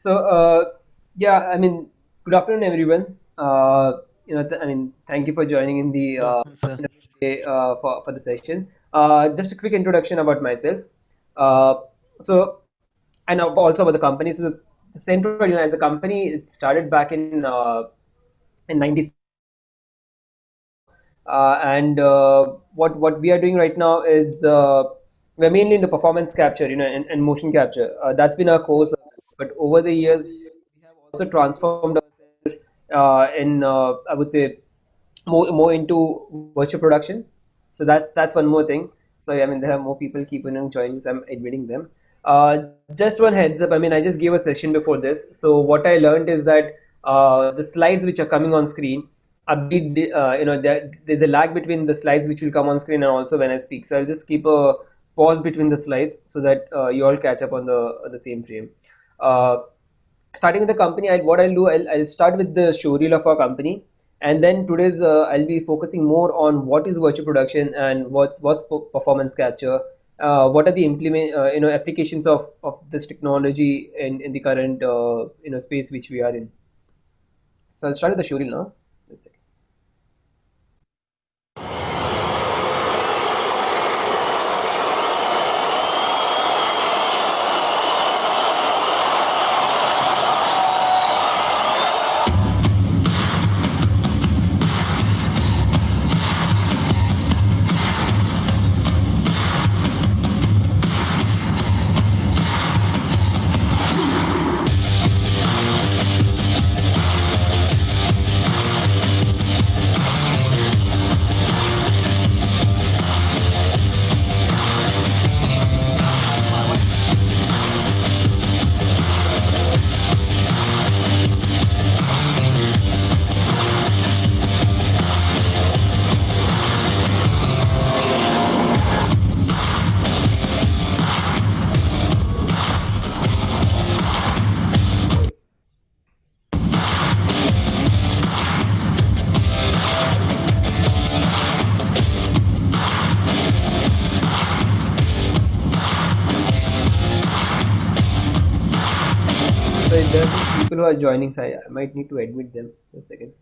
So, yeah, I mean, good afternoon, everyone. Thank you for joining in the Good afternoon, sir. for the session. Just a quick introduction about myself. Uh, so, and also about the company. So, the Centro, as a company, it started back in 90s. And what we are doing right now is we're mainly into performance capture, and motion capture. That's been our course. But over the years, we have also transformed ourselves in I would say more into virtual production. So that's one more thing. So I mean, there are more people keeping on joining, so I'm admitting them. Uh, just one heads up. I mean, I just gave a session before this. So what I learned is that the slides which are coming on screen there's a lag between the slides which will come on screen and also when I speak. So I'll just keep a pause between the slides so that you all catch up on the same frame. Uh, Starting with the company, what I'll do, I'll start with the showreel of our company, and then today's I'll be focusing more on what is virtual production and what's performance capture. What are the applications of this technology in the current space which we are in. So I'll start with the showreel now. Just a second. So there are just people who are joining, so I might need to admit them. Just a second.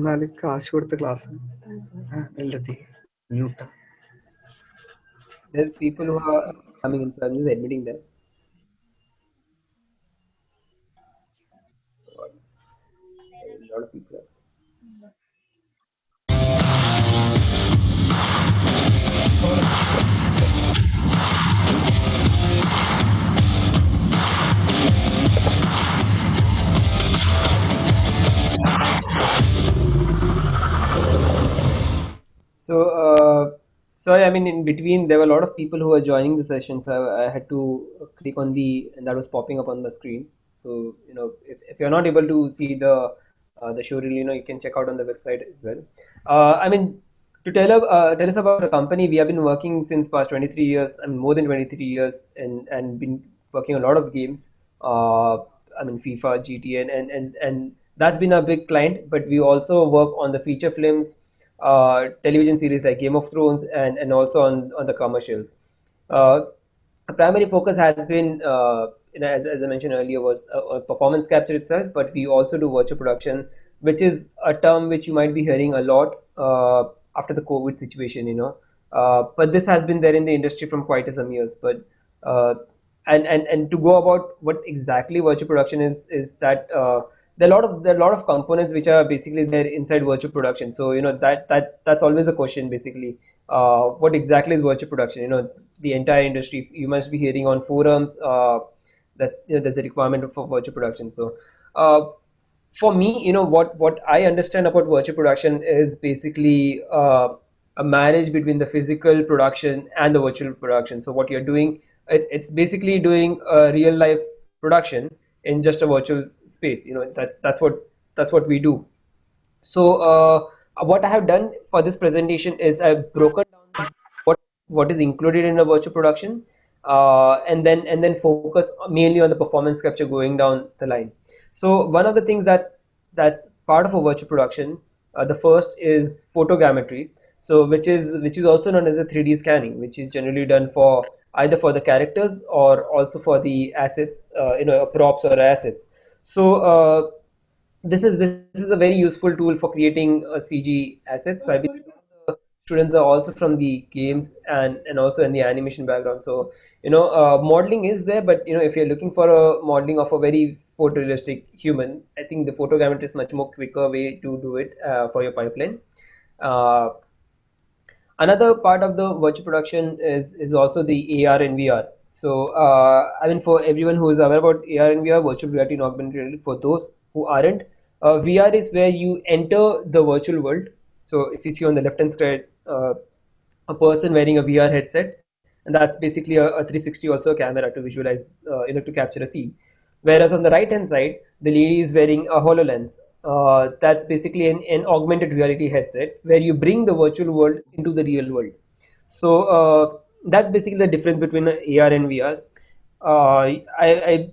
നാല് കാശ് കൊടുത്ത class വെള്ളത്തി മ്യൂട്ടാ There's people who are coming in, so I'm just admitting them. A lot of people. So, sorry, I mean, in between, there were a lot of people who were joining the session, so I had to click on and that was popping up on the screen. So, if you're not able to see the show reel, you can check out on the website as well. I mean, to tell us about the company, we have been working since past 23 years, I mean, more than 23 years, and been working on a lot of games. Uh, I mean, FIFA, GTA, and that's been a big client, but we also work on the feature films, television series like Game of Thrones, and also on the commercials. Uh, our primary focus has been, as I mentioned earlier, was performance capture itself, but we also do virtual production, which is a term which you might be hearing a lot after the COVID situation, but this has been there in the industry from quite some years. But uh, and to go about what exactly virtual production is that. there are a lot of components which are basically there inside virtual production. So that's always a question basically. What exactly is virtual production? The entire industry, you must be hearing on forums that there's a requirement for virtual production. So uh, for me, what I understand about virtual production is basically a marriage between the physical production and the virtual production. So what you're doing, it's basically doing a real life production in just a virtual space. That's what we do. So what I have done for this presentation is I've broken down what is included in a virtual production, and then focus mainly on the performance capture going down the line. So one of the things that's part of a virtual production, the first is photogrammetry. So which is also known as a 3D scanning, which is generally done for either for the characters or also for the assets, props or assets. So this is a very useful tool for creating CG assets. So I believe the students are also from the games and also in the animation background. So modeling is there, but if you're looking for a modeling of a very photorealistic human, I think the photogrammetry is much more quicker way to do it for your pipeline. Uh, Another part of the virtual production is also the AR and VR. So I mean, for everyone who is aware about AR and VR, virtual reality and augmented reality, for those who aren't, VR is where you enter the virtual world. So if you see on the left hand side, a person wearing a VR headset, and that's basically a 360 also a camera to visualize, to capture a scene. Whereas on the right hand side, the lady is wearing a HoloLens. That's basically an augmented reality headset where you bring the virtual world into the real world. So that's basically the difference between AR and VR. I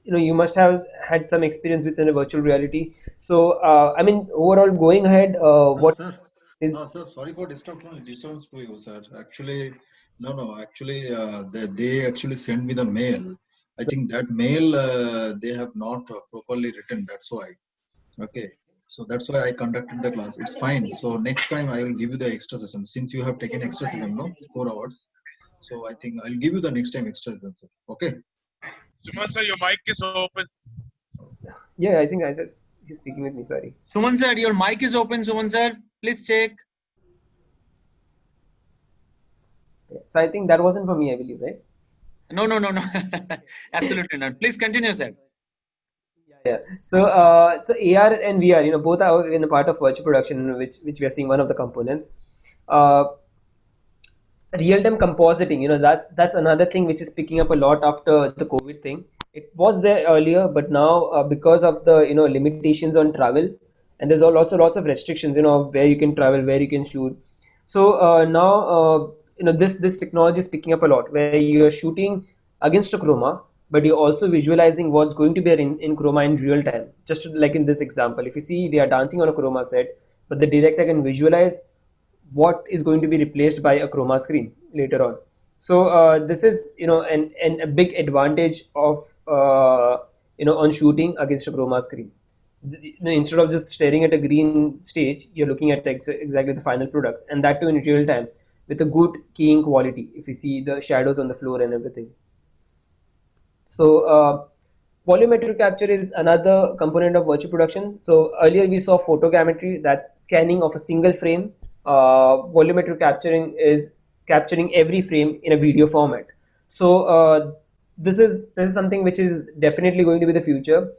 you must have had some experience within a virtual reality. So I mean, overall, going ahead, what Sir. No, is sir, sorry for disturbance to you, sir. Actually, no. Actually, they actually sent me the mail. I think that mail they have not properly written. That's why. Okay. So that's why I conducted the class. It's fine. So next time I will give you the extra session. Since you have taken extra session, no, 4 hours. So I think I'll give you the next time extra session, sir. Okay. Suman sir, your mic is open. yeah, I think I just he's speaking with me. Sorry. Suman sir, your mic is open. Suman sir, please check. Yeah. So I think that wasn't for me, I believe, right? No. Absolutely not. Please continue, sir. Yeah. So AR and VR, both are in a part of virtual production, which we are seeing one of the components. Uh, Real-time compositing, that's another thing which is picking up a lot after the COVID thing. It was there earlier, but now because of the limitations on travel, and there's lots of restrictions, where you can travel, where you can shoot. So now this technology is picking up a lot, where you're shooting against a chroma, but you're also visualizing what's going to be in chroma in real time. Just like in this example, if you see they are dancing on a chroma set, but the director can visualize what is going to be replaced by a chroma screen later on. So this is a big advantage of on shooting against a chroma screen. Instead of just staring at a green stage, you're looking at exactly the final product, and that too in real time with a good keying quality. If you see the shadows on the floor and everything. So volumetric capture is another component of virtual production. So earlier we saw photogrammetry, that's scanning of a single frame. Volumetric capturing is capturing every frame in a video format. So this is something which is definitely going to be the future.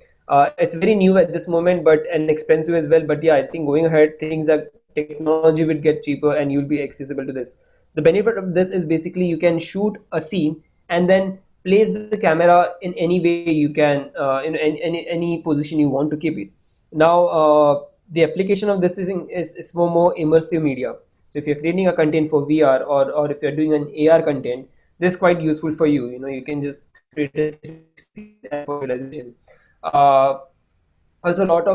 It's very new at this moment, but and expensive as well. But yeah, I think going ahead, things are technology will get cheaper and you'll be accessible to this. The benefit of this is basically you can shoot a scene and then place the camera in any way you can, in any position you want to keep it. Now the application of this is for more immersive media. So if you're creating a content for VR, or if you're doing an AR content, this is quite useful for you. You can just create a 360 for visualization. uh, Also a lot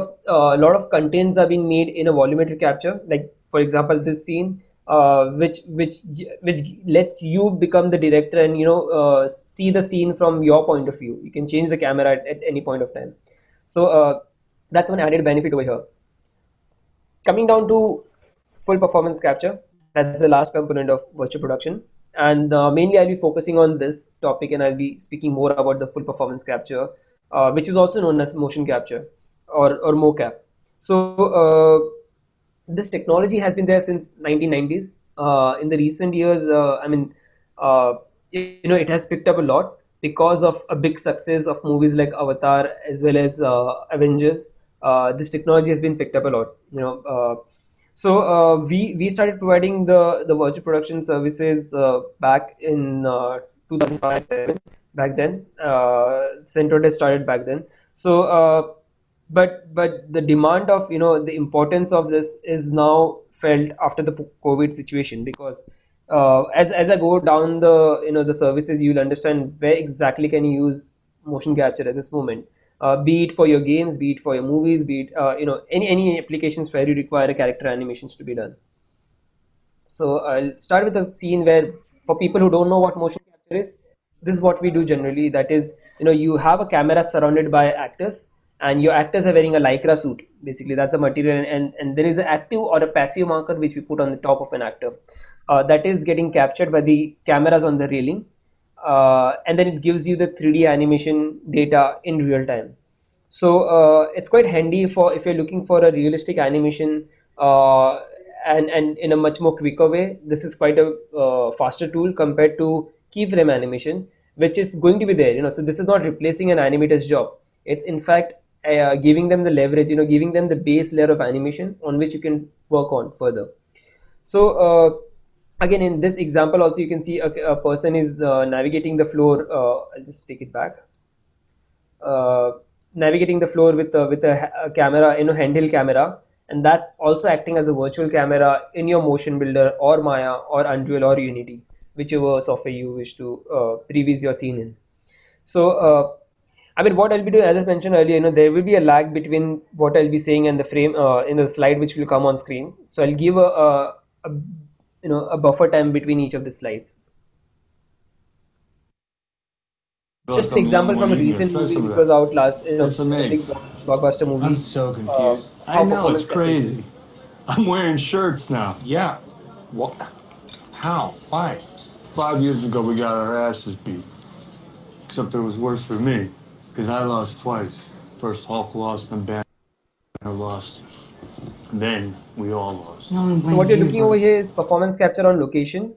of contents are being made in a volumetric capture, like for example this scene, which lets you become the director and see the scene from your point of view. You can change the camera at any point of time. So that's one added benefit over here. Coming down to full performance capture, that's the last component of virtual production, and mainly I'll be focusing on this topic, and I'll be speaking more about the full performance capture, which is also known as motion capture. or mocap. So this technology has been there since 1990s. In the recent years, it has picked up a lot because of a big success of movies like Avatar as well as Avengers. This technology has been picked up a lot. We started providing the virtual production services back in 2005-7. Back then, Centroid has started back then. So, but the demand of the importance of this is now felt after the COVID situation, because as I go down the the services, you'll understand where exactly can you use motion capture at this moment, be it for your games, be it for your movies, be it any applications where you require a character animations to be done. So I'll start with a scene where, for people who don't know what motion capture is, this is what we do generally. That is, you have a camera surrounded by actors, and your actors are wearing a lycra suit. Basically, that's the material, and there is an active or a passive marker which we put on the top of an actor. That is getting captured by the cameras on the railing, and then it gives you the 3D animation data in real time. So it's quite handy for if you're looking for a realistic animation, and in a much more quicker way. This is quite a faster tool compared to keyframe animation, which is going to be there. So this is not replacing an animator's job. It's in fact giving them the leverage, giving them the base layer of animation on which you can work on further. So again, in this example also, you can see a person is navigating the floor. I'll just take it back. Navigating the floor with a camera, handheld camera, and that's also acting as a virtual camera in your motion builder or Maya or Unreal or Unity, whichever software you wish to previs your scene in. So what I'll be doing, as I mentioned earlier, there will be a lag between what I'll be saying and the frame in the slide which will come on screen. So I'll give a buffer time between each of the slides. Just an example from a recent movie which was out last, That's a big amazing. blockbuster movie. I'm so confused. How I know, performance it's can be crazy. I'm wearing shirts now. Yeah. What? How? Why? 5 years ago, we got our asses beat. Except it was worse for me, because I lost twice. First Hulk lost, then Banner lost. And then we all lost. So what you're looking over here is performance capture on location.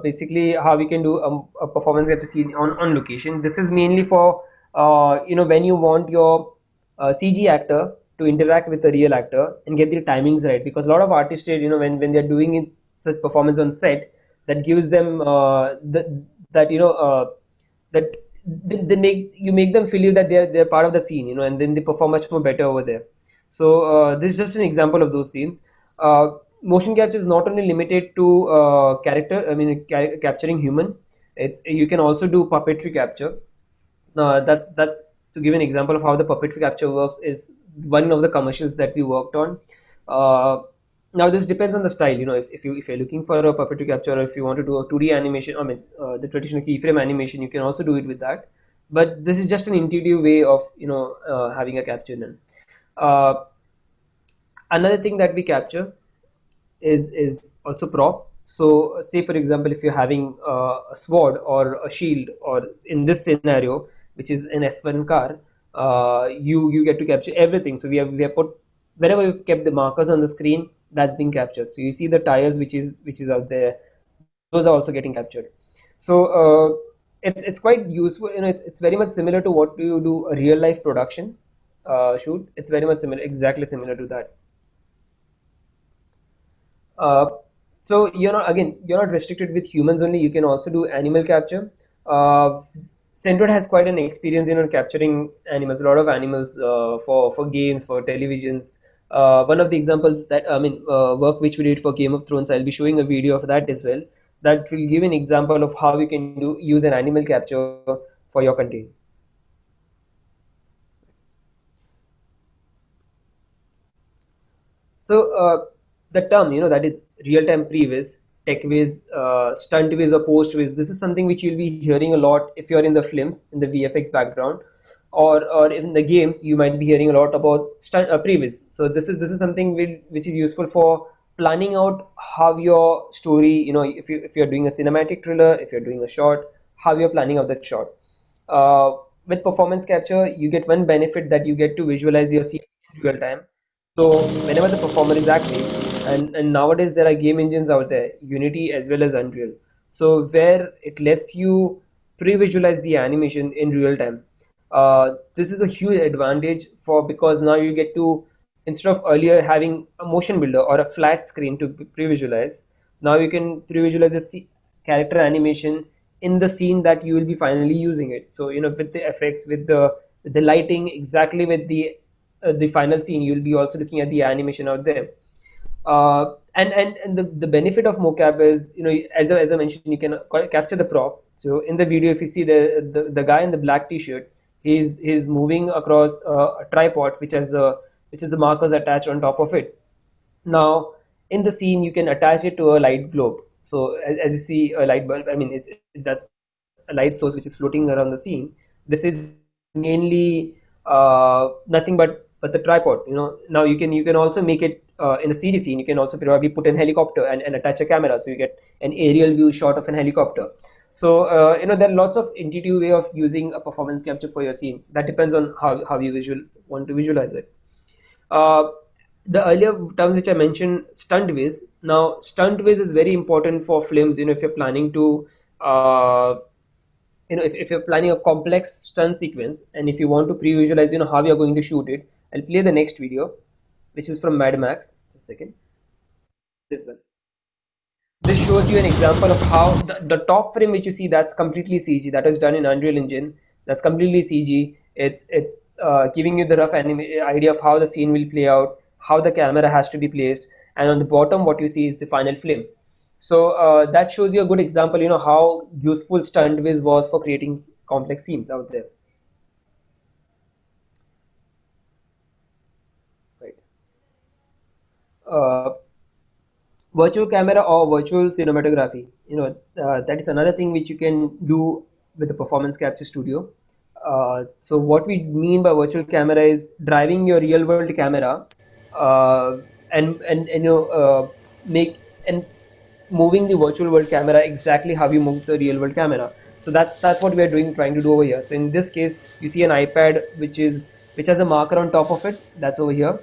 Basically, how we can do a performance capture scene on location. This is mainly for when you want your CG actor to interact with a real actor and get the timings right, because a lot of artists, when they're doing it, such performance on set, that gives them that you make them feel that they're part of the scene, and then they perform much more better over there. So this is just an example of those scenes. Motion capture is not only limited to capturing human. You can also do puppetry capture. That's to give an example of how the puppetry capture works, is one of the commercials that we worked on. Now this depends on the style. If you're looking for a puppetry capture, or if you want to do a 2D animation, the traditional keyframe animation, you can also do it with that. But this is just an intuitive way of having a capture done. Another thing that we capture is also prop. So say for example, if you're having a sword or a shield, or in this scenario, which is an F1 car, you get to capture everything. So we have put, wherever we've kept the markers on the screen, that's being captured. So you see the tires which is out there, those are also getting captured. So it's quite useful. It's very much similar to what you do a real life production shoot. It's very much similar, exactly similar to that. So you're not restricted with humans only. You can also do animal capture. Centroid has quite an experience in capturing animals, a lot of animals for games, for televisions. One of the examples that work which we did for Game of Thrones, I'll be showing a video of that as well. That will give an example of how you can use an animal capture for your content. So the term, that is real-time previs, tech-viz, stunt-viz or post-viz, this is something which you'll be hearing a lot if you're in the films, in the VFX background, or in the games, you might be hearing a lot about previs. So this is something which is useful for planning out how your story, if you're doing a cinematic thriller, if you're doing a short, how you're planning out that shot. with performance capture, you get one benefit that you get to visualize your scene in real time. So whenever the performer is active, and nowadays there are game engines out there, Unity as well as Unreal. So where it lets you pre-visualize the animation in real time. This is a huge advantage for, because now you get to, instead of earlier having a motion builder or a flat screen to pre-visualize, now you can pre-visualize a character animation in the scene that you will be finally using it. So with the effects, with the lighting, exactly with the final scene, you'll be also looking at the animation out there. And the benefit of mocap is, as I mentioned, you can capture the prop. So in the video, if you see the guy in the black t-shirt, he's moving across a tripod which has the markers attached on top of it. Now in the scene, you can attach it to a light globe. So as you see a light bulb, I mean, that's a light source which is floating around the scene. This is mainly nothing but the tripod. Now you can also make it in a CG scene. You can also probably put an helicopter and attach a camera, so you get an aerial view shot of an helicopter. So there are lots of intuitive way of using a performance capture for your scene. That depends on how you want to visualize it. Uh, the earlier terms which I mentioned, stunt whiz. Now, stunt whiz is very important for films. If you're planning to, if you're planning a complex stunt sequence, and if you want to pre-visualize, how you're going to shoot it. I'll play the next video, which is from Mad Max. A second, this one. This shows you an example of how the top frame which you see, that's completely CG. That is done in Unreal Engine. That's completely CG. It's giving you the rough idea of how the scene will play out, how the camera has to be placed, and on the bottom what you see is the final frame. So that shows you a good example, how useful stunt whiz was for creating complex scenes out there. Right. Virtual camera or virtual cinematography, that is another thing which you can do with the Performance Capture Studio. So what we mean by virtual camera is driving your real world camera, and make and moving the virtual world camera exactly how you move the real world camera. So that's what we are trying to do over here. So in this case, you see an iPad which has a marker on top of it. That's over here.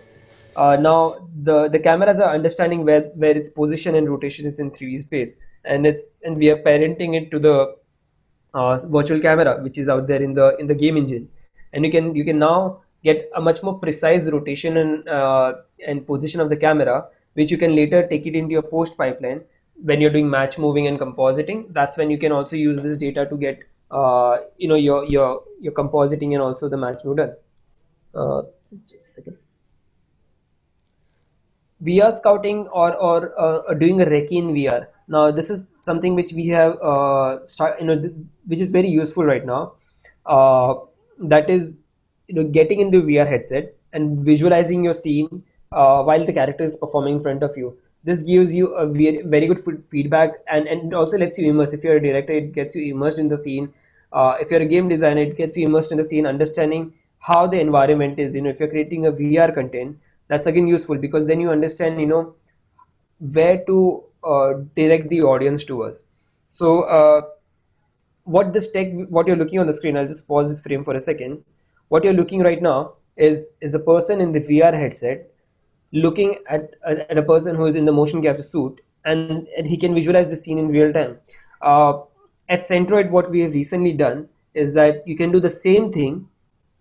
Now the cameras are understanding where its position and rotation is in 3D space, and we are parenting it to the virtual camera which is out there in the game engine, and you can now get a much more precise rotation and position of the camera, which you can later take it into your post pipeline when you're doing match moving and compositing. That's when you can also use this data to get your compositing and also the match move done. Just a second. VR scouting or doing a recce in VR. Now this is something which we have which is very useful right now. That is, getting into VR headset and visualizing your scene while the character is performing in front of you. This gives you a very good feedback, and it also lets you immerse. If you're a director, it gets you immersed in the scene. If you're a game designer, it gets you immersed in the scene, understanding how the environment is. If you're creating a VR content, that's again useful, because then you understand where to direct the audience towards. So what you're looking on the screen, I'll just pause this frame for a second. What you're looking right now is a person in the VR headset looking at a person who is in the motion capture suit, and he can visualize the scene in real time. At Centroid, what we have recently done is that you can do the same thing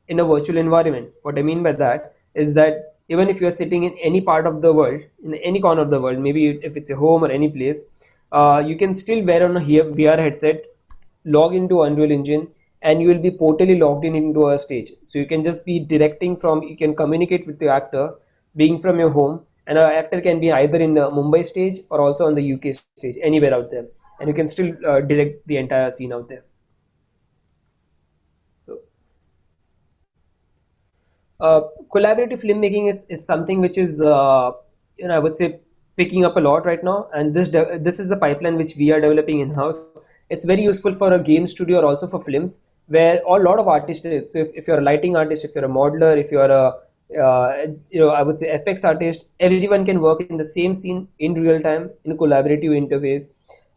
in a virtual environment. What I mean by that is that even if you're sitting in any part of the world, in any corner of the world, maybe if it's a home or any place, you can still wear on a VR headset, log into Unreal Engine, and you will be totally logged in into a stage. So you can just be directing you can communicate with the actor being from your home, and an actor can be either in the Mumbai stage or also on the UK stage, anywhere out there, and you can still direct the entire scene out there. So collaborative filmmaking is something which is I would say picking up a lot right now, and this is the pipeline which we are developing in house. It's very useful for a game studio or also for films, where a lot of artists. So if you're a lighting artist, if you're a modeler, if you're a I would say FX artist, everyone can work in the same scene in real time in a collaborative interface,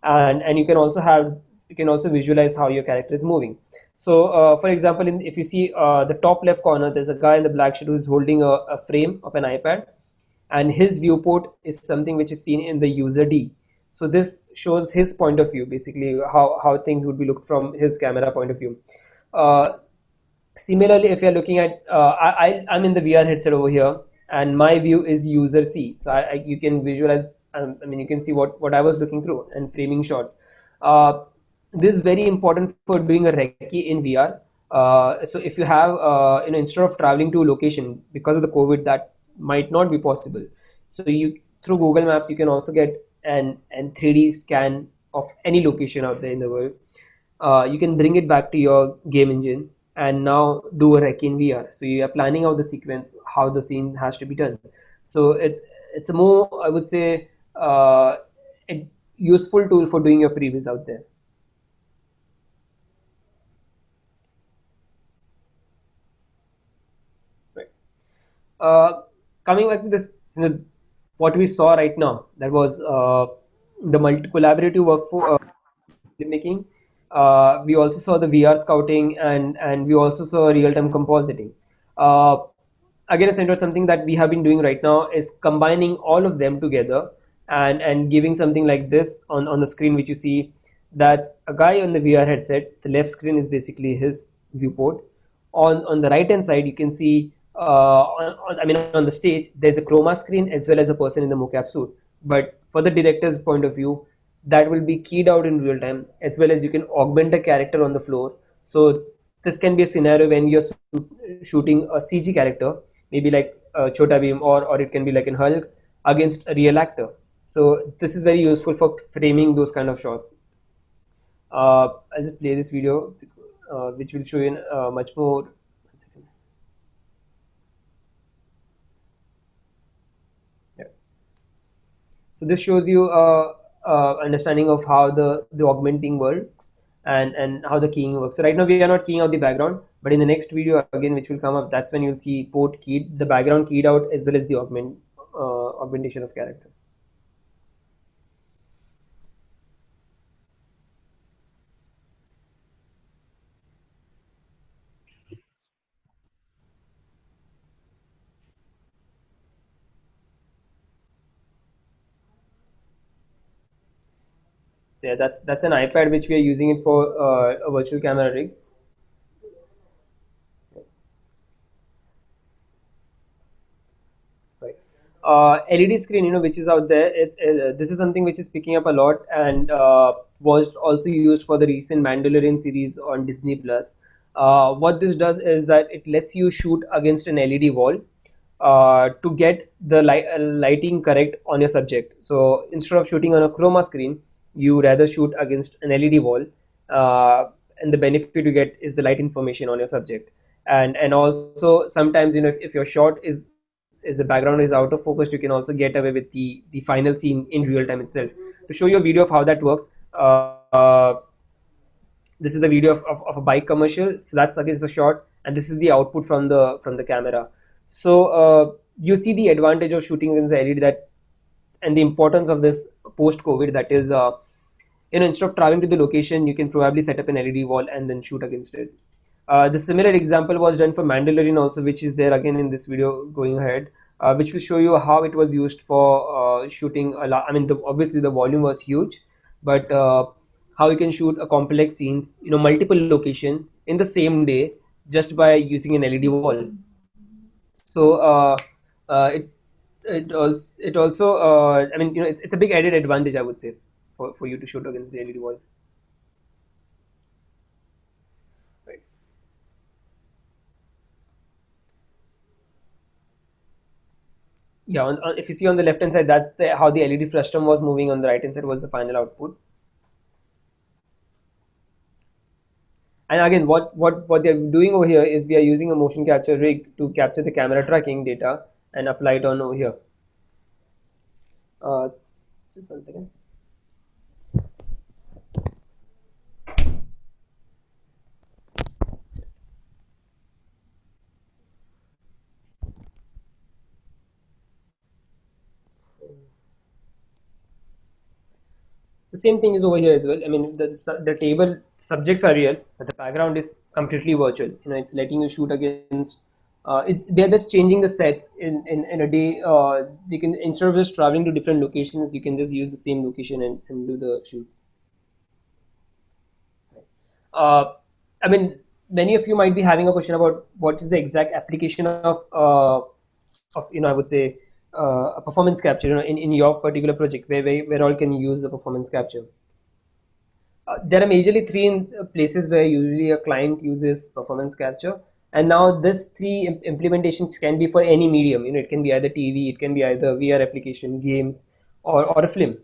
and you can also visualize how your character is moving. So, for example, if you see the top left corner, there's a guy in the black shirt who's holding a frame of an iPad, and his viewport is something which is seen in the user D. So this shows his point of view, basically how things would be looked from his camera point of view. Uh, Similarly, if you're looking at, I'm in the VR headset over here, and my view is user C. So you can visualize, I mean, you can see what I was looking through and framing shots. This is very important for doing a recce in VR. So if you have, instead of traveling to a location because of the COVID, that might not be possible. So you through Google Maps, you can also get an 3D scan of any location out there in the world. You can bring it back to your game engine and now do a rec in VR. So you are planning out the sequence, how the scene has to be done. So it's a more, I would say, a useful tool for doing your previews out there. Right. Coming back to this, what we saw right now, that was the multi-collaborative work for making. We also saw the VR scouting, and we also saw real-time compositing. Uh, Again, it's something that we have been doing right now is combining all of them together and giving something like this on the screen, which you see. That's a guy on the VR headset. The left screen is basically his viewport. On the right hand side, you can see on the stage there's a chroma screen as well as a person in the mocap suit. But for the director's point of view, that will be keyed out in real time, as well as you can augment a character on the floor. So this can be a scenario when you're shooting a CG character, maybe like Chota Bheem, or it can be like in Hulk against a real actor. So this is very useful for framing those kind of shots. I'll just play this video, which will show you much more. 1 second. Yeah. So this shows you understanding of how the augmenting works and how the keying works. So right now we are not keying out the background, but in the next video again, which will come up, that's when you'll see both keyed, the background keyed out as well as the augmentation of character. So yeah, that's an iPad which we are using it for a virtual camera rig. Right. LED screen, which is out there. This is something which is picking up a lot and was also used for the recent Mandalorian series on Disney Plus. What this does is that it lets you shoot against an LED wall to get the lighting correct on your subject. So instead of shooting on a chroma screen, you rather shoot against an LED wall, and the benefit you get is the light information on your subject. And also sometimes, if your shot is the background is out of focus, you can also get away with the final scene in real time itself. To show you a video of how that works, this is the video of a bike commercial. So that's against the shot, and this is the output from the camera. So you see the advantage of shooting against the LED, that and the importance of this post COVID, that is, instead of traveling to the location, you can probably set up an LED wall and then shoot against it. The similar example was done for Mandalorian also, which is there again in this video going ahead, which will show you how it was used for shooting a lot. I mean, obviously the volume was huge, but how you can shoot a complex scenes, multiple location in the same day just by using an LED wall. So it also, I mean, it's a big added advantage, I would say, for you to shoot against the LED wall. Right. Yeah, if you see on the left hand side, that's how the LED frustum was moving. On the right hand side was the final output. And again, what they're doing over here is we are using a motion capture rig to capture the camera tracking data and apply it on over here. Uh, just 1 second. The same thing is over here as well. I mean, the table subjects are real, but the background is completely virtual. It's letting you shoot against. They're just changing the sets in a day. They can, instead of just traveling to different locations, you can just use the same location and do the shoots. I mean, many of you might be having a question about what is the exact application of I would say a performance capture, in your particular project, where all can you use the performance capture. There are majorly three places where usually a client uses performance capture, and now this three implementations can be for any medium. It can be either TV, it can be either VR application, games, or a film.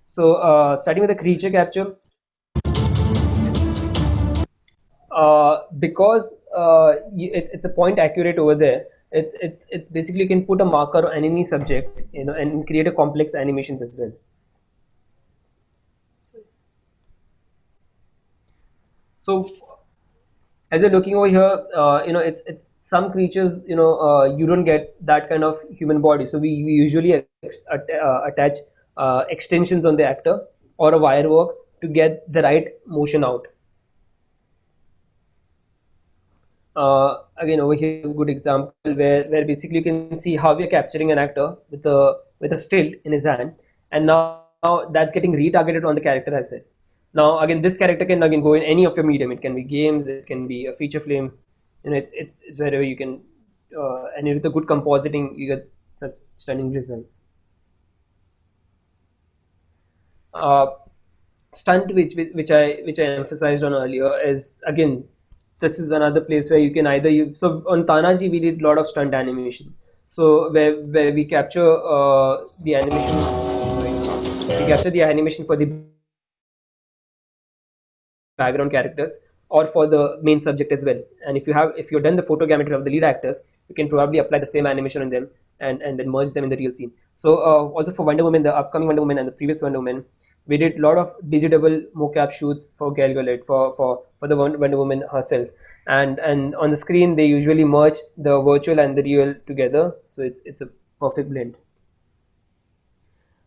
So starting with the creature capture, because it's a point accurate over there. It's basically you can put a marker on any subject, and create a complex animations as well. So as you're looking over here, it's some creatures, you don't get that kind of human body. So we usually attach extensions on the actor or a wire work to get the right motion out. Again, over here, a good example where basically you can see how we are capturing an actor with a stilt in his hand, and now that's getting retargeted on the character I said. Now again, this character can again go in any of your medium. It can be games, it can be a feature film, it's wherever you can, and with a good compositing, you get such stunning results. Stunt, which I emphasized on earlier, is again, this is another place where you can either use. So on Tanaji we did a lot of stunt animation. So where we capture the animation, we capture the animation for the background characters or for the main subject as well. And if you've done the photogrammetry of the lead actors, you can probably apply the same animation on them and then merge them in the real scene. So also for Wonder Woman, the upcoming Wonder Woman and the previous Wonder Woman, we did a lot of digitable mocap shoots for Gal Gadot for the Wonder Woman herself, and on the screen they usually merge the virtual and the real together, so it's a perfect blend.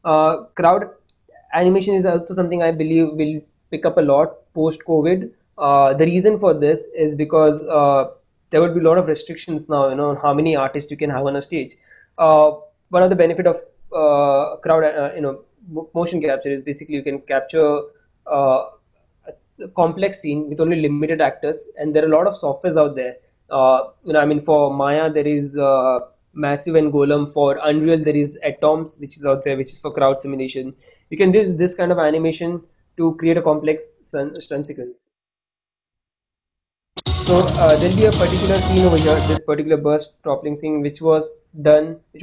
Crowd animation is also something I believe will pick up a lot post COVID. The reason for this is because there would be a lot of restrictions now, on how many artists you can have on a stage. One of the benefit of crowd, motion capture is basically you can capture a complex scene with only limited actors, and there are a lot of softwares out there. For Maya there is Massive and Golem. For Unreal there is Atoms, which is out there, which is for crowd simulation. You can do this kind of animation to create a complex stunt sequence. So there'll be a particular scene over here, this particular burst toppling scene, which was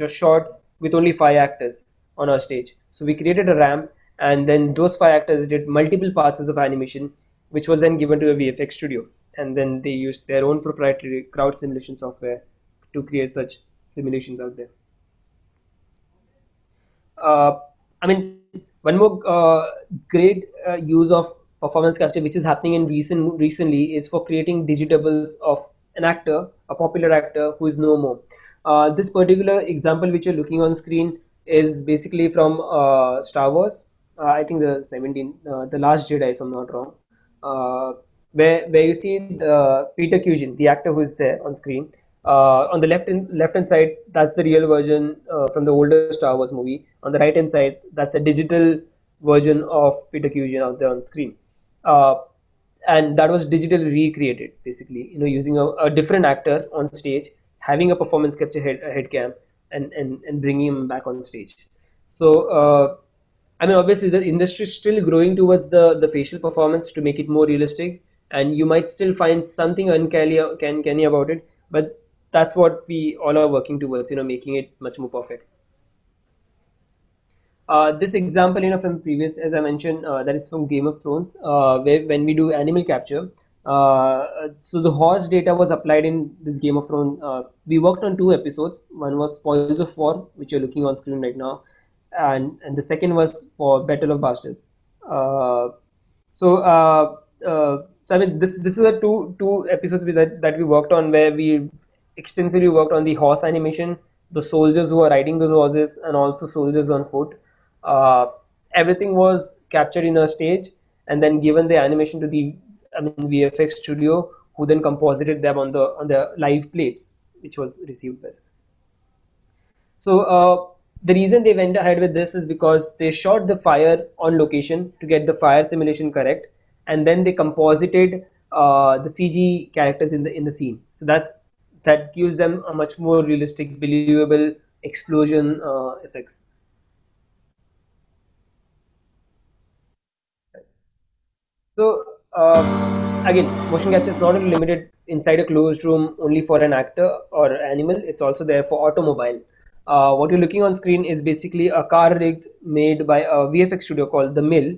shot with only 5 actors on our stage. So we created a ramp, and then those 5 actors did multiple passes of animation, which was then given to a VFX studio, and then they used their own proprietary crowd simulation software to create such simulations out there. One more great use of performance capture, which is happening in recently, is for creating digitables of an actor, a popular actor who is no more. This particular example which you're looking on screen is basically from Star Wars. I think the Last Jedi, if I'm not wrong, where you see Peter Cushing, the actor who is there on screen. On the left hand side, that's the real version from the older Star Wars movie. On the right hand side, that's a digital version of Peter Cushing out there on screen, and that was digitally recreated, basically, using a different actor on stage, having a performance capture head cam, and bringing him back on stage. So obviously the industry is still growing towards the facial performance to make it more realistic, and you might still find something uncanny about it, but that's what we all are working towards, making it much more perfect. This example, from previous, as I mentioned, that is from Game of Thrones, where when we do animal capture, so the horse data was applied in this Game of Thrones. We worked on 2 episodes. One was Spoils of War, which you're looking on screen right now, and the second was for Battle of Bastards. This is the two episodes that we worked on, where we extensively worked on the horse animation, the soldiers who are riding those horses, and also soldiers on foot. Everything was captured in a stage and then given the animation to the VFX studio, who then composited them on the live plates, which was received well. So the reason they went ahead with this is because they shot the fire on location to get the fire simulation correct, and then they composited the CG characters in the scene. So that gives them a much more realistic, believable explosion effects. So again, motion capture is not only limited inside a closed room only for an actor or animal. It's also there for automobile. What you're looking on screen is basically a car rig made by a VFX studio called The Mill,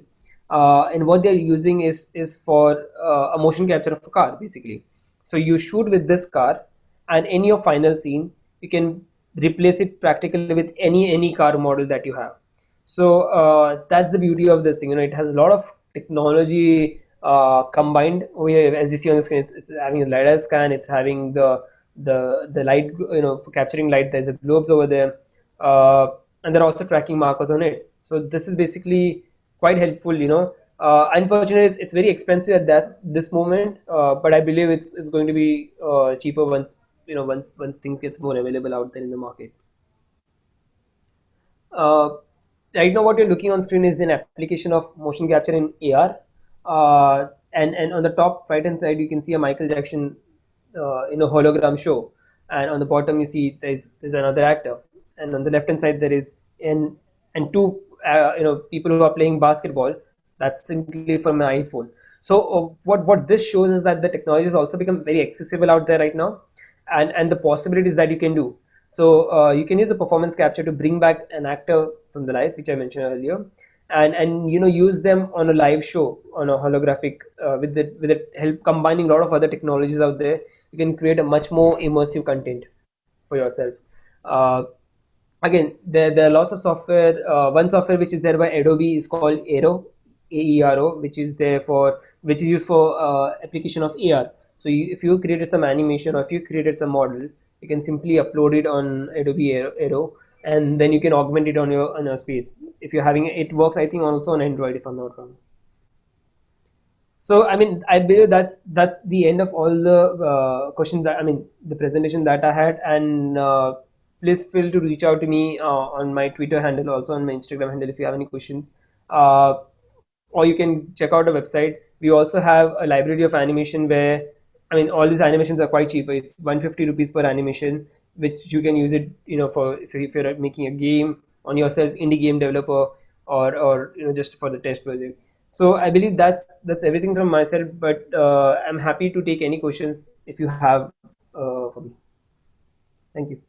and what they're using is for a motion capture of a car basically. So you shoot with this car, and in your final scene, you can replace it practically with any car model that you have. So that's the beauty of this thing. It has a lot of technology combined. As you see on the screen, it's having a lidar scan. It's having the light, for capturing light. There's a globes over there, and they're also tracking markers on it. So this is basically quite helpful. Unfortunately, it's very expensive at this moment, but I believe it's going to be cheaper once things gets more available out there in the market. Right now what you're looking on screen is an application of motion capture in AR, and on the top right hand side you can see a Michael Jackson in a hologram show, and on the bottom you see there's another actor, and on the left hand side there is two people who are playing basketball. That's simply from my iPhone. So what this shows is that the technology has also become very accessible out there right now, and the possibilities that you can do. So you can use a performance capture to bring back an actor from the life, which I mentioned earlier, and use them on a live show on a holographic with the help combining a lot of other technologies out there. You can create a much more immersive content for yourself. Again, there are lots of software. One software which is there by Adobe is called Aero, AERO, which is used for application of AR. So if you created some animation or if you created some model, you can simply upload it on Adobe Aero, and then you can augment it on your space. If you're having it works, I think also on Android, if I'm not wrong. So I believe that's the end of all the questions the presentation that I had, and please feel to reach out to me on my Twitter handle, also on my Instagram handle if you have any questions, or you can check out our website. We also have a library of animation where all these animations are quite cheap. It's 150 rupees per animation, which you can use it for if you're making a game on yourself, indie game developer, or just for the test project. So I believe that's everything from my side, but I'm happy to take any questions if you have for me. Thank you.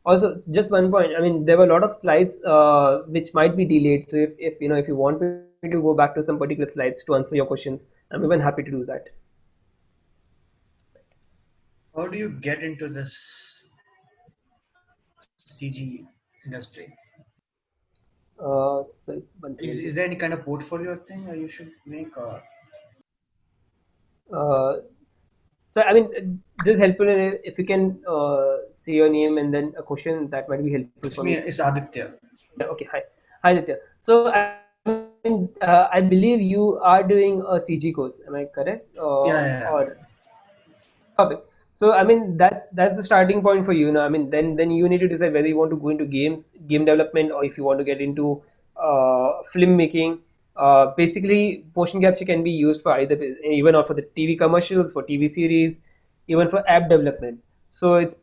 Also, just one point. There were a lot of slides which might be delayed. So if you want me to go back to some particular slides to answer your questions, I'm even happy to do that. How do you get into this CG industry? Is there any kind of portfolio thing or you should make, or? So just helpful if you can say your name and then a question, that might be helpful for me. It's Aditya. Okay, hi Aditya. So I believe you are doing a CG course. Am I correct? Yeah. Or perfect. So that's the starting point for you. Then you need to decide whether you want to go into game development, or if you want to get into film making. Basically, motion capture can be used for either, even or for the TV commercials, for TV series, even for app development. So it's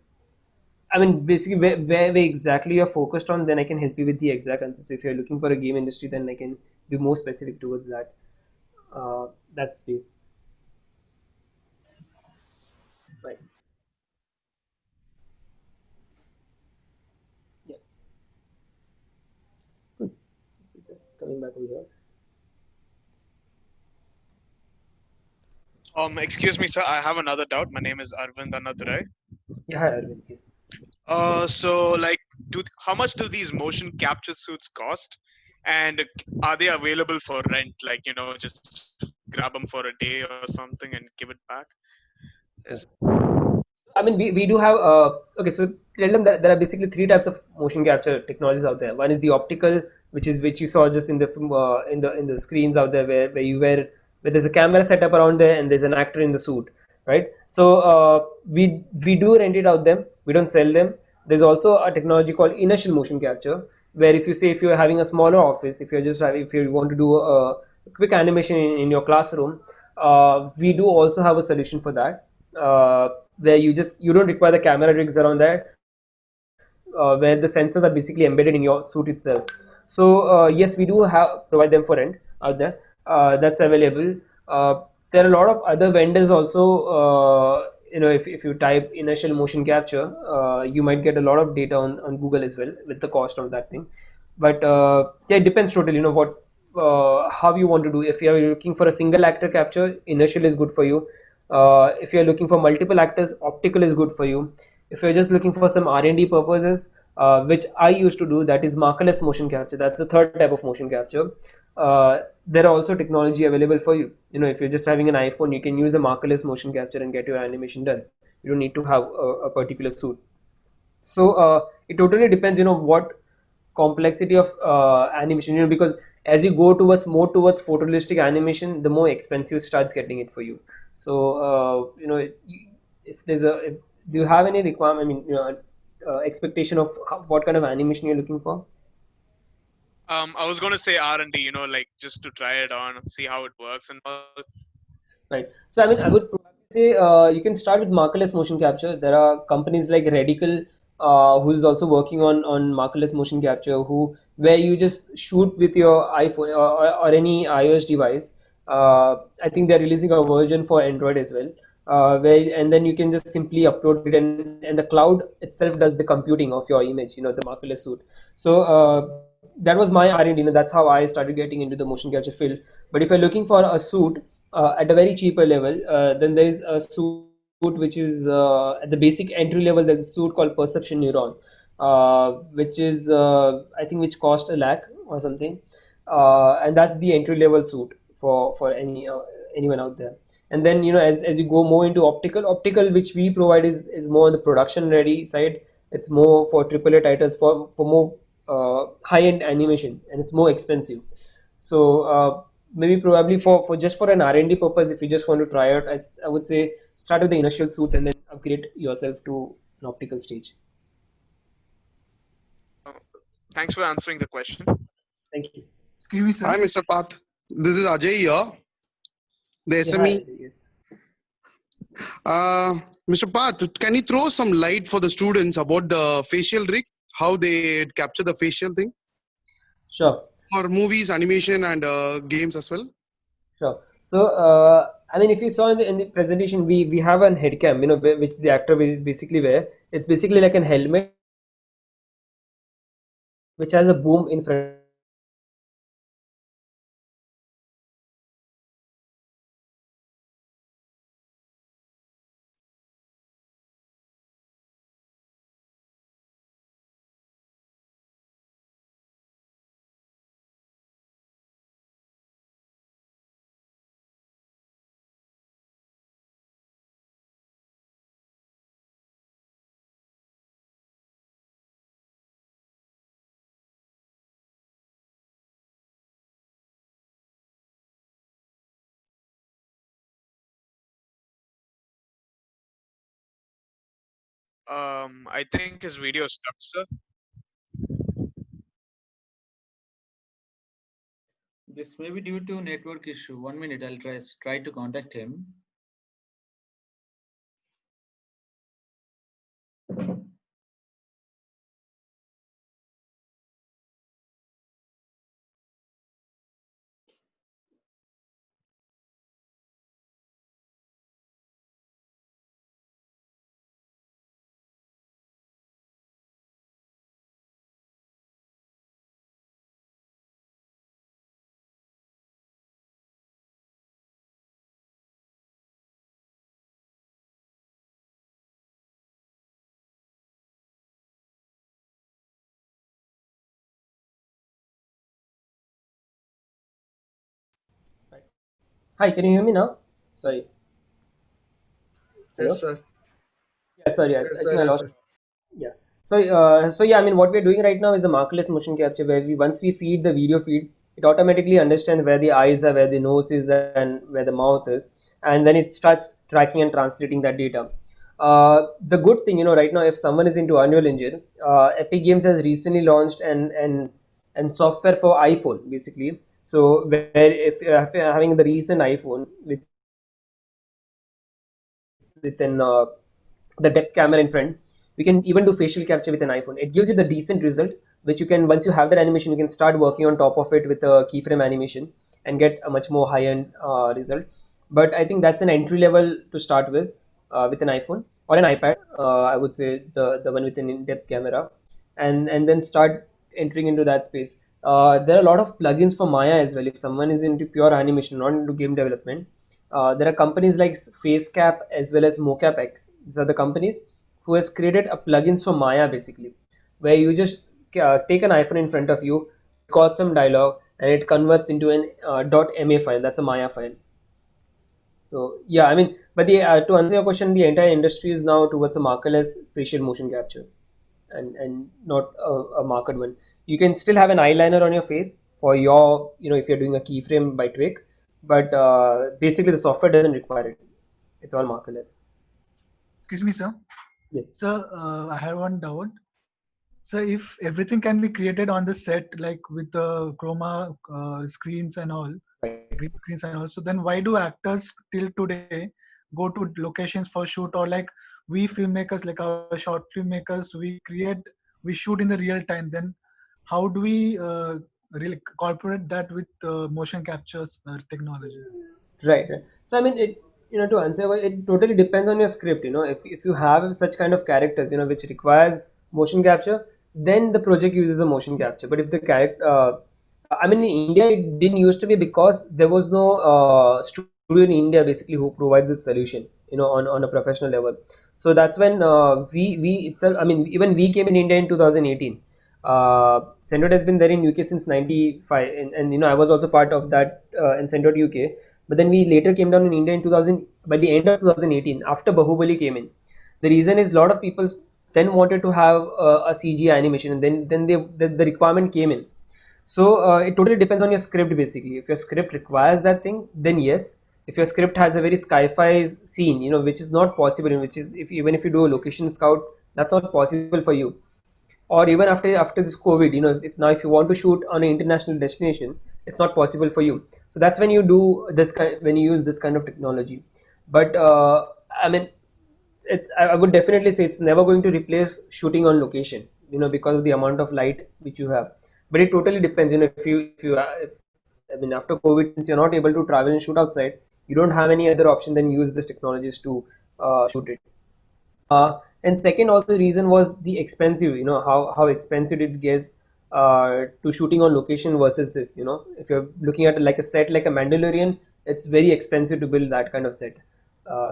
basically where exactly you're focused on, then I can help you with the exact answer. So if you're looking for a game industry, then I can be more specific towards that space. Right. Yeah. Good. So just coming back over here. Excuse me, sir. I have another doubt. My name is Arvind Anathurai. Yeah, hi Arvind. Yes. So like, how much do these motion capture suits cost? And are they available for rent? Like, just grab them for a day or something and give it back? We do have okay, so tell them that there are basically three types of motion capture technologies out there. One is the optical which you saw just in the in the screens out there where there's a camera set up around there and there's an actor in the suit, right? So we do rent it out them. We don't sell them. There's also a technology called inertial motion capture, where if you say if you're having a smaller office, if you want to do a quick animation in your classroom, we do also have a solution for that, where you don't require the camera rigs around that, where the sensors are basically embedded in your suit itself. So yes, we do have provide them for rent out there. That's available. There are a lot of other vendors also. If you type inertial motion capture, you might get a lot of data on Google as well with the cost of that thing. But yeah, it depends totally. What how you want to do. If you are looking for a single actor capture, inertial is good for you. If you are looking for multiple actors, optical is good for you. If you're just looking for some R&D purposes, which I used to do, that is markerless motion capture. That's the third type of motion capture. There are also technology available for you. If you're just having an iPhone, you can use a markerless motion capture and get your animation done. You don't need to have a particular suit. So it totally depends, what complexity of animation, because as you go more towards photorealistic animation, the more expensive starts getting it for you. So if there's a if, do you have any requirement, expectation of what kind of animation you're looking for? I was going to say R&D, like just to try it on, see how it works and all. Right. So I would probably say you can start with markerless motion capture. There are companies like Radical, who is also working on markerless motion capture, where you just shoot with your iPhone or any iOS device. I think they're releasing a version for Android as well, and then you can just simply upload it, and the cloud itself does the computing of your image. The markerless suit. So that was my R&D. That's how I started getting into the motion capture field. But if you're looking for a suit at a very cheaper level, then there is a suit which is at the basic entry level. There's a suit called Perception Neuron, which is I think which cost 1 lakh or something, and that's the entry level suit for anyone out there. And then as you go more into optical which we provide is more on the production ready side. It's more for AAA titles, for more high end animation, and it's more expensive. So maybe probably for just for an R&D purpose, if you just want to try out, I would say start with the initial suits and then upgrade yourself to an optical stage. Thanks for answering the question. Thank you. Excuse me, sir. Hi, Mr. Path. This is Ajay here, the Yeah, SME. hi, yes. Mr. Path, can you throw some light for the students about the facial rig, how they capture the facial thing Sure. for movies, animation, and games as well? Sure. So, if you saw in the presentation, we have an head cam, which the actor will basically wear. It's basically like an helmet which has a boom in front. I think his video stuck, sir. This may be due to network issue. 1 minute, I'll try to contact him. Hi, can you hear me now? Sorry. Hello? Yes, sir. Yeah, sorry. I Yes, think sir. I Yes, lost. sir. Yeah. So yeah, I mean, what we're doing right now is a markerless motion capture, where once we feed the video feed, it automatically understands where the eyes are, where the nose is, and where the mouth is, and then it starts tracking and translating that data. The good thing, right now, if someone is into Unreal Engine, Epic Games has recently launched and software for iPhone, basically. So where if you're having the recent iPhone within the depth camera in front, we can even do facial capture with an iPhone. It gives you the decent result, which you can, once you have that animation, you can start working on top of it with a keyframe animation and get a much more high-end result. But I think that's an entry level to start with an iPhone or an iPad. I would say the one with an in-depth camera, and then start entering into that space. There are a lot of plugins for Maya as well. If someone is into pure animation, not into game development, there are companies like FaceCap as well as MoCapX. These are the companies who has created a plugins for Maya, basically, where you just take an iPhone in front of you, record some dialogue, and it converts into an .ma file. That's a Maya file. So yeah, I mean, but to answer your question, the entire industry is now towards a markerless facial motion capture, and not a markered one. You can still have an eyeliner on your face for your, if you're doing a keyframe by trick, but basically the software doesn't require it. It's all markerless. Excuse me, sir. Yes. Sir, I have one doubt. So if everything can be created on the set, like with the chroma screens and all, green screens and all, so then why do actors till today go to locations for shoot? Or like we filmmakers, like our short filmmakers, we shoot in the real time. Then how do we really incorporate that with motion captures technology? Right. So I mean, to answer, it totally depends on your script. If you have such kind of characters, which requires motion capture, then the project uses a motion capture. But if the character, I mean, in India, it didn't used to be because there was no studio in India basically who provides this solution, on a professional level. So that's when we itself, I mean, even we came in India in 2018. Sendot has been there in UK since 95, and I was also part of that in Sendot UK. But then we later came down in India in 2000, by the end of 2018, after Bahubali came in. The reason is a lot of people then wanted to have a CG animation, and then the requirement came in. So it totally depends on your script, basically. If your script requires that thing, then yes. If your script has a very sci-fi scene, which is not possible, which is, if even if you do a location scout, that's not possible for you. Or even after this COVID, if you want to shoot on an international destination, it's not possible for you. So that's when you do this kind, when you use this kind of technology. But I mean, I would definitely say it's never going to replace shooting on location, because of the amount of light which you have. But it totally depends. I mean, after COVID, since you're not able to travel and shoot outside, you don't have any other option than use these technologies to shoot it. And second, also reason was the expensive. How expensive it gets to shooting on location versus this. If you're looking at like a set like a Mandalorian, it's very expensive to build that kind of set.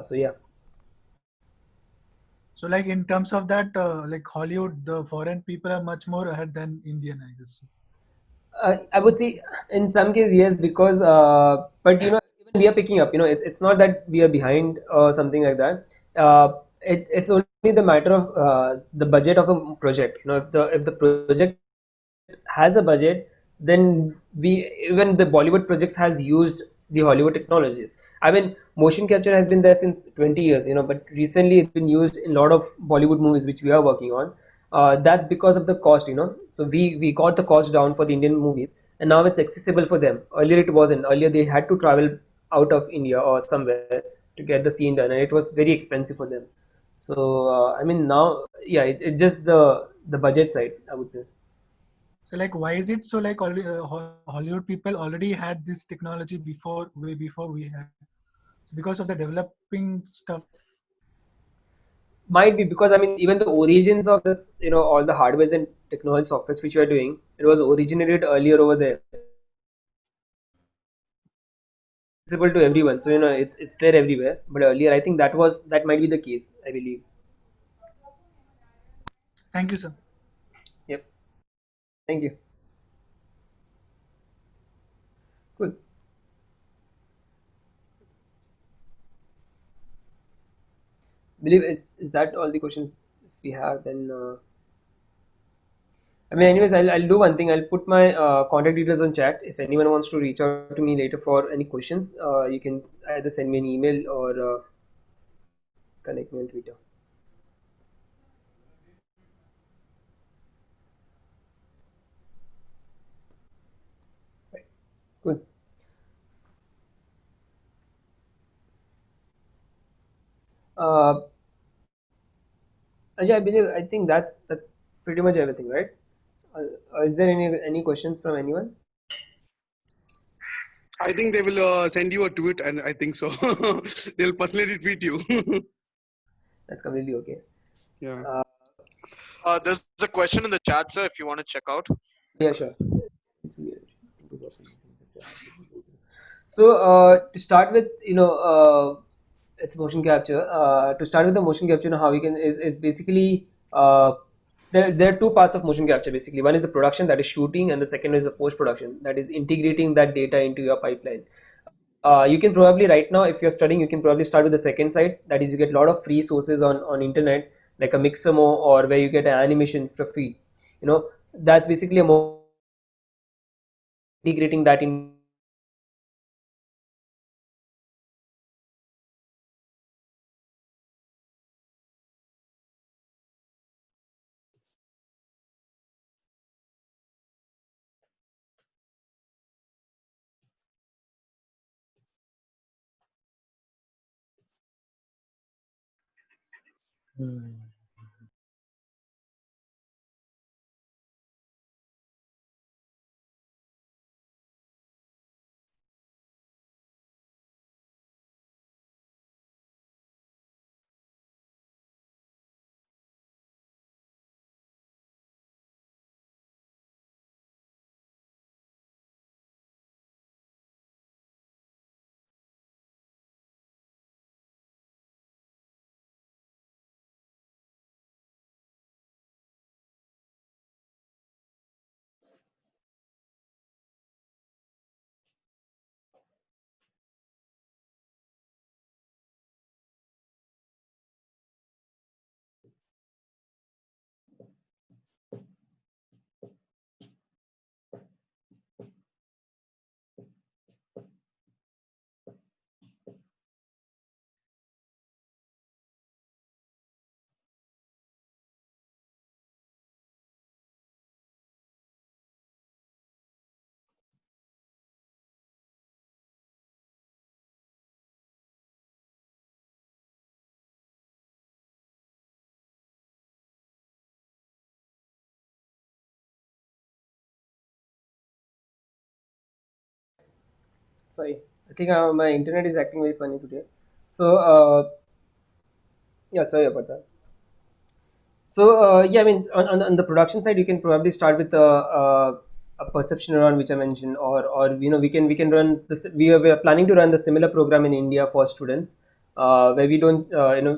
So yeah. So like in terms of that, like Hollywood, the foreign people are much more ahead than Indian, I guess. I would say in some cases yes, because but even we are picking up. It's not that we are behind or something like that. It's only the matter of the budget of a project. If the project has a budget, then even the Bollywood projects has used the Hollywood technologies. I mean, motion capture has been there since 20 years, but recently it's been used in a lot of Bollywood movies which we are working on. That's because of the cost, So we got the cost down for the Indian movies, and now it's accessible for them. Earlier it wasn't. Earlier they had to travel out of India or somewhere to get the scene done, and it was very expensive for them. So I mean, now, yeah, it just the budget side, I would say. So like, why is it so like Hollywood people already had this technology way before we had? So because of the developing stuff. Might be because, I mean, even the origins of this, all the hardwares and technology softwares which we are doing, it was originated earlier over there. Accessible to everyone, so it's there everywhere. But earlier, I think that might be the case, I believe. Thank you, sir. Yep. Thank you. Cool. Believe is that all the questions we have then. I mean, anyways, I'll do one thing. I'll put my contact details on chat. If anyone wants to reach out to me later for any questions, you can either send me an email or connect me on Twitter. Right. Cool. Ajay, I think that's pretty much everything, right? Is there any questions from anyone? I think they will send you a tweet, and I think so. They'll personally tweet you. That's completely okay. Yeah. There's a question in the chat, sir, if you want to check out. Yeah, sure. So to start with, it's motion capture. To start with the motion capture, how we can is basically there are two parts of motion capture basically. One is the production, that is shooting, and the second is the post production, that is integrating that data into your pipeline. You can probably right now, if you're studying, you can probably start with the second side, that is you get a lot of free sources on internet like a Mixamo, or where you get an animation for free. That's basically a more integrating that in. Sorry, I think my internet is acting very funny today. So yeah, sorry about that. So yeah, I mean, on the production side, you can probably start with a perception around which I mentioned, or we can run this. We are planning to run the similar program in India for students, where we don't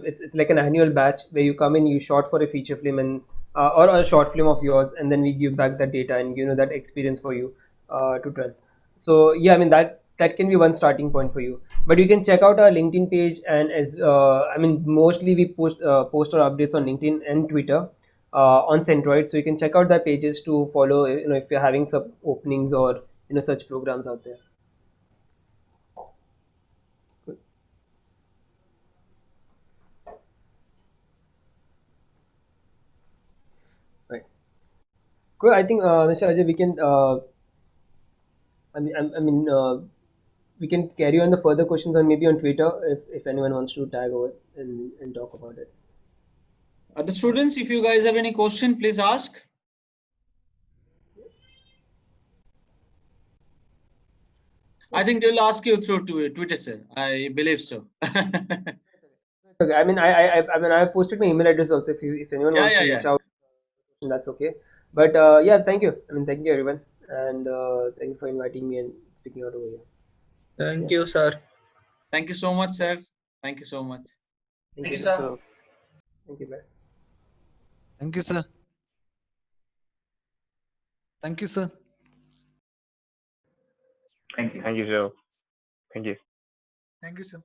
it's like an annual batch where you come in, you shot for a feature film and or a short film of yours, and then we give back that data and that experience for you to run. So yeah, I mean that can be one starting point for you, but you can check out our LinkedIn page, and as I mean, mostly we post our updates on LinkedIn and Twitter on Centroid, so you can check out their pages to follow, if you're having some openings or such programs out there. Good. Right. Good. I think Mr. Ajay, we can we can carry on the further questions on maybe on Twitter if anyone wants to tag over and talk about it. The students, if you guys have any question, please ask. I think they will ask you through Twitter, sir. I believe so. Okay. I mean, I posted my email address also. If anyone Yeah, wants yeah, to yeah. reach out, that's okay. But yeah, thank you. I mean, thank you everyone, and thank you for inviting me and speaking out over here. Thank Yeah. you, sir. Thank you so much, sir. Thank you so much. Thank Thank you, you, sir. sir. Thank you, bye. Thank you, sir. Thank you, sir. Thank you. Thank you, sir. Thank you. Thank you, sir.